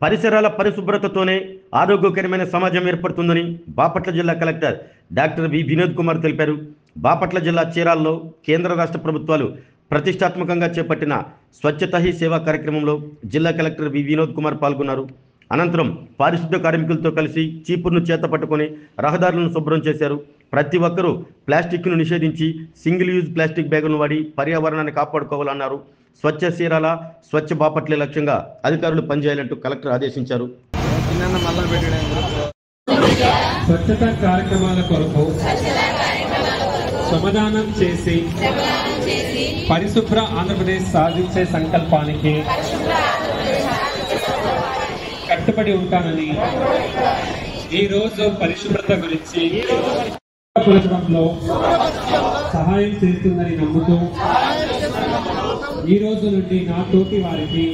పరిసరాల పరిశుభ్రతతోనే ఆరోగ్యకరమైన సమాజం ఏర్పడుతుందని బాపట్ల జిల్లా collector doctor V Vinod Kumar తెలిపారు. బాపట్ల జిల్లా చీరాల్లో కేంద్ర రాష్ట్ర ప్రభుత్వాలు ప్రతిష్టాత్మకంగా చేపట్టిన స్వచ్ఛతా హీ సేవా కార్యక్రమంలో జిల్లా కలెక్టర్ వి వినోద్ కుమార్ పాల్గొన్నారు. అనంతరం పారిశుద్ధ్య కార్మికులతో కలిసి చీపురును చేత పట్టుకొని రహదారులను శుభ్రం చేశారు. ప్రతి ఒక్కరూ ప్లాస్టిక్ను నిషేధించి సింగిల్ యూజ్ ప్లాస్టిక్ బ్యాగులను వాడి పర్యావరణాన్ని కాపాడుకోవాలన్నారు. స్వచ్ఛ చీరాల స్వచ్ఛ బాపట్ల లక్ష్యంగా అధికారులు పనిచేయాలంటూ కలెక్టర్ ఆదేశించారు. స్వచ్ఛతా కార్యక్రమాల కొరకు శ్రమదానం చేసి పరిశుభ్ర ఆంధ్రప్రదేశ్ సాధించే సంకల్పానికి కట్టుబడి ఉంటానని ఈ రోజు పరిశుభ్రత గురించి సహాయం చేస్తుందని నమ్ముతూ ఈ రోజు నుండి నా తోటి వారికి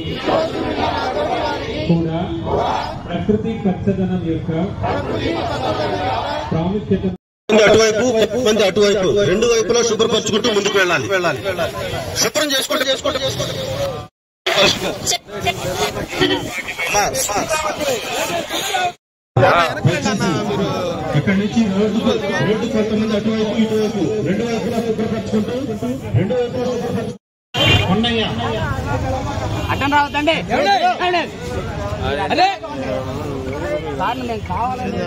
కూడా ప్రకృతి పచ్చదనం యొక్క ప్రాముఖ్యత అటువైపు కొంతమంది అటువైపు రెండు వైపులా శుభ్రపరచుకుంటూ ముందుకు వెళ్ళాలి. శుభ్రం చేసుకుంటూ ఇక్కడ నుంచి రోడ్డు కొంతమంది అటువైపు ఇటువైపు రెండు వైపులా శుభ్రపరచుకుంటూ ఉండయ్యా అటం రావద్దండి. అదే నేను కావాలండి.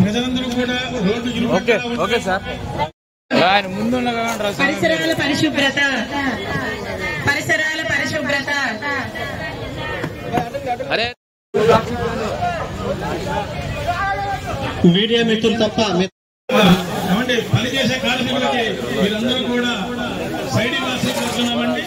ప్రజలందరూ కూడా రోడ్డు ఓకే సార్. ముందున్న పరిసరాల పరిశుభ్రత మీడియా మిత్రులు తప్ప పనిచేసే కార్మికులకి మీరందరూ కూడా సైడ్ చేస్తున్నామండి.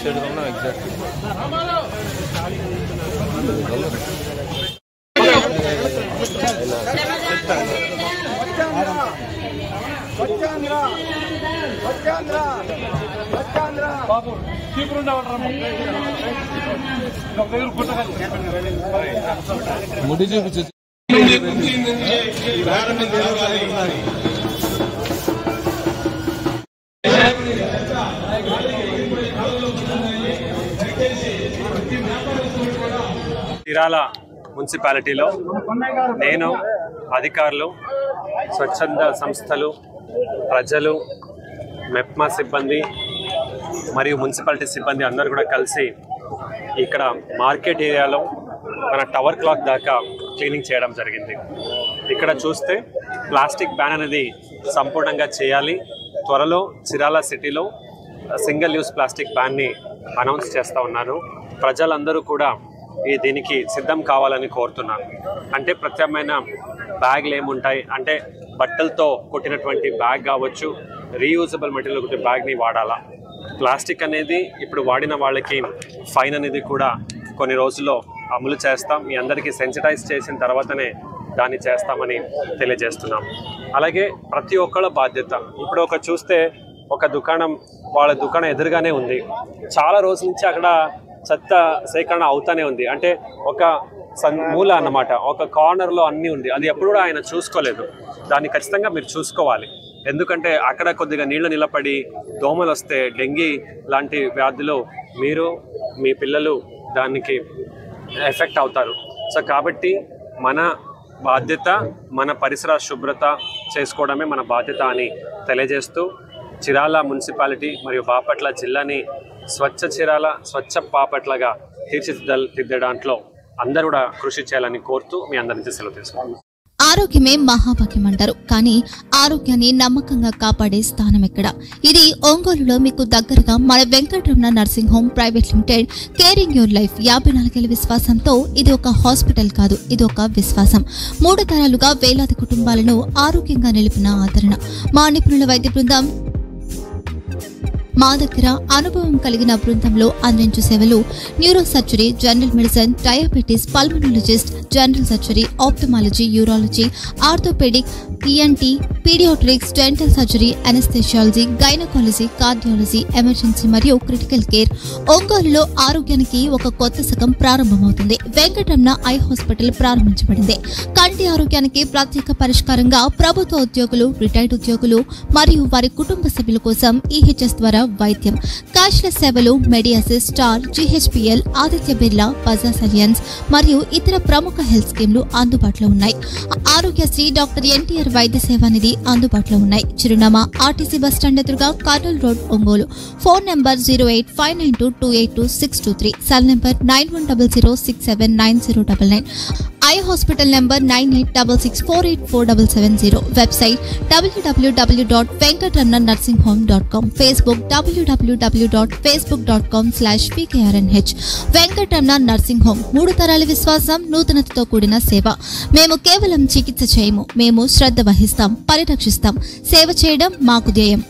ముడి చూపించు చీరాల మున్సిపాలిటీలో నేను, అధికారులు, స్వచ్ఛంద సంస్థలు, ప్రజలు, మెప్మా సిబ్బంది మరియు మున్సిపాలిటీ సిబ్బంది అందరూ కూడా కలిసి ఇక్కడ మార్కెట్ ఏరియాలో మన టవర్ క్లాక్ దాకా క్లీనింగ్ చేయడం జరిగింది. ఇక్కడ చూస్తే ప్లాస్టిక్ బ్యాన్ అనేది సంపూర్ణంగా చేయాలి. త్వరలో చీరాల సిటీలో సింగిల్ యూజ్ ప్లాస్టిక్ బ్యాన్ని అనౌన్స్ చేస్తూ ఉన్నారు. ప్రజలందరూ కూడా దీనికి సిద్ధం కావాలని కోరుతున్నాను. అంటే ప్రత్యామ్నాయ బ్యాగ్లు ఏముంటాయి అంటే బట్టలతో కొట్టినటువంటి బ్యాగ్ కావచ్చు, రీయూజబుల్ మెటీరియల్ కొట్టిన బ్యాగ్ని వాడాలా. ప్లాస్టిక్ అనేది ఇప్పుడు వాడిన వాళ్ళకి ఫైన్ అనేది కూడా కొన్ని రోజుల్లో అమలు చేస్తాం. మీ అందరికీ సెన్సిటైజ్ చేసిన తర్వాతనే దాన్ని చేస్తామని తెలియజేస్తున్నాం. అలాగే ప్రతి ఒక్కళ్ళ బాధ్యత. ఇప్పుడు ఒక చూస్తే ఒక దుకాణం, వాళ్ళ దుకాణం ఎదురుగానే ఉంది. చాలా రోజుల నుంచి అక్కడ చెత్త సేకరణ అవుతానే ఉంది. అంటే ఒక మూల అన్నమాట, ఒక కార్నర్లో అన్నీ ఉంది. అది ఎప్పుడు కూడా ఆయన చూసుకోలేదు. దాన్ని ఖచ్చితంగా మీరు చూసుకోవాలి. ఎందుకంటే అక్కడ కొద్దిగా నీళ్లు నిలబడి దోమలు వస్తే డెంగీ లాంటి వ్యాధులు మీరు, మీ పిల్లలు దానికి ఎఫెక్ట్ అవుతారు. సో కాబట్టి మన బాధ్యత, మన పరిసర శుభ్రత చేసుకోవడమే మన బాధ్యత అని తెలియజేస్తూ చీరాల మున్సిపాలిటీ మరియు బాపట్ల జిల్లాని స్వచ్ఛ చీరాల, స్వచ్ఛ బాపట్లగా తీర్చిదిద్దడంలో అందరూ కూడా కృషి చేయాలని కోరుతూ మీ అందరి నుంచి సెలవు తీసుకుంటాం. ఆరోగ్యమే మహాభాగ్యం అంటారు. కానీ ఆరోగ్యాన్ని నమ్మకంగా కాపాడే స్థానం ఎక్కడ? ఇది ఒంగోలులో మీకు దగ్గరగా మన Venkataramana nursing home private limited. Caring your life 54 ఏళ్ల విశ్వాసంతో ఇది ఒక హాస్పిటల్ కాదు, ఇది ఒక విశ్వాసం. 3 తరాలుగా వేలాది కుటుంబాలను ఆరోగ్యంగా నిలిపిన ఆదరణ. మా నిపుణుల వైద్య బృందం మా దగ్గర అనుభవం కలిగిన బృందంలో అందించే సేవలు neuro surgery, general medicine, diabetes, pulmonologist, general surgery, ophthalmology, urology, orthopaedic, ENT, paediatrics, dental surgery, anaesthesiology, gynaecology, cardiology, emergency మరియు క్రిటికల్ కేర్. ఒంగోలులో ఆరోగ్యానికి ఒక కొత్త శకం ప్రారంభమవుతుంది. వెంకటరమణ ఐ హాస్పిటల్ ప్రారంభించబడింది. కంటి ఆరోగ్యానికి ప్రత్యేక పరిష్కారంగా ప్రభుత్వ ఉద్యోగులు, రిటైర్డ్ ఉద్యోగులు మరియు వారి కుటుంబ సభ్యుల కోసం EHS ద్వారా వైద్యం, క్యాష్లెస్ సేవలు, Medi Assist, Star, GHPL, Aditya Birla, Bajaj Allianz మరియు ఇతర ప్రముఖ హెల్త్ స్కీమ్లు అందుబాటులో ఉన్నాయి. ఆరోగ్యశ్రీ, డాక్టర్ NTR వైద్య సేవా నిధి అందుబాటులో ఉన్నాయి. చిరునామా RTC బస్టాండ్ ఎదురుగా, Kurnool road, Ongole. Phone number 08592282623, cell number 9100679099, eye hospital number 9866484770, website www.venkatramannursing.com, Facebook www.facebook.com/VKRNH. Venkataramana nursing home, 3 తరాల విశ్వాసం, నూతనతతో కూడిన సేవ. మేము కేవలం చికిత్స చేయము, మేము శ్రద్ధ వహిస్తాం, పరిరక్షిస్తాం. సేవ చేయడం మాకు ధ్యేయం.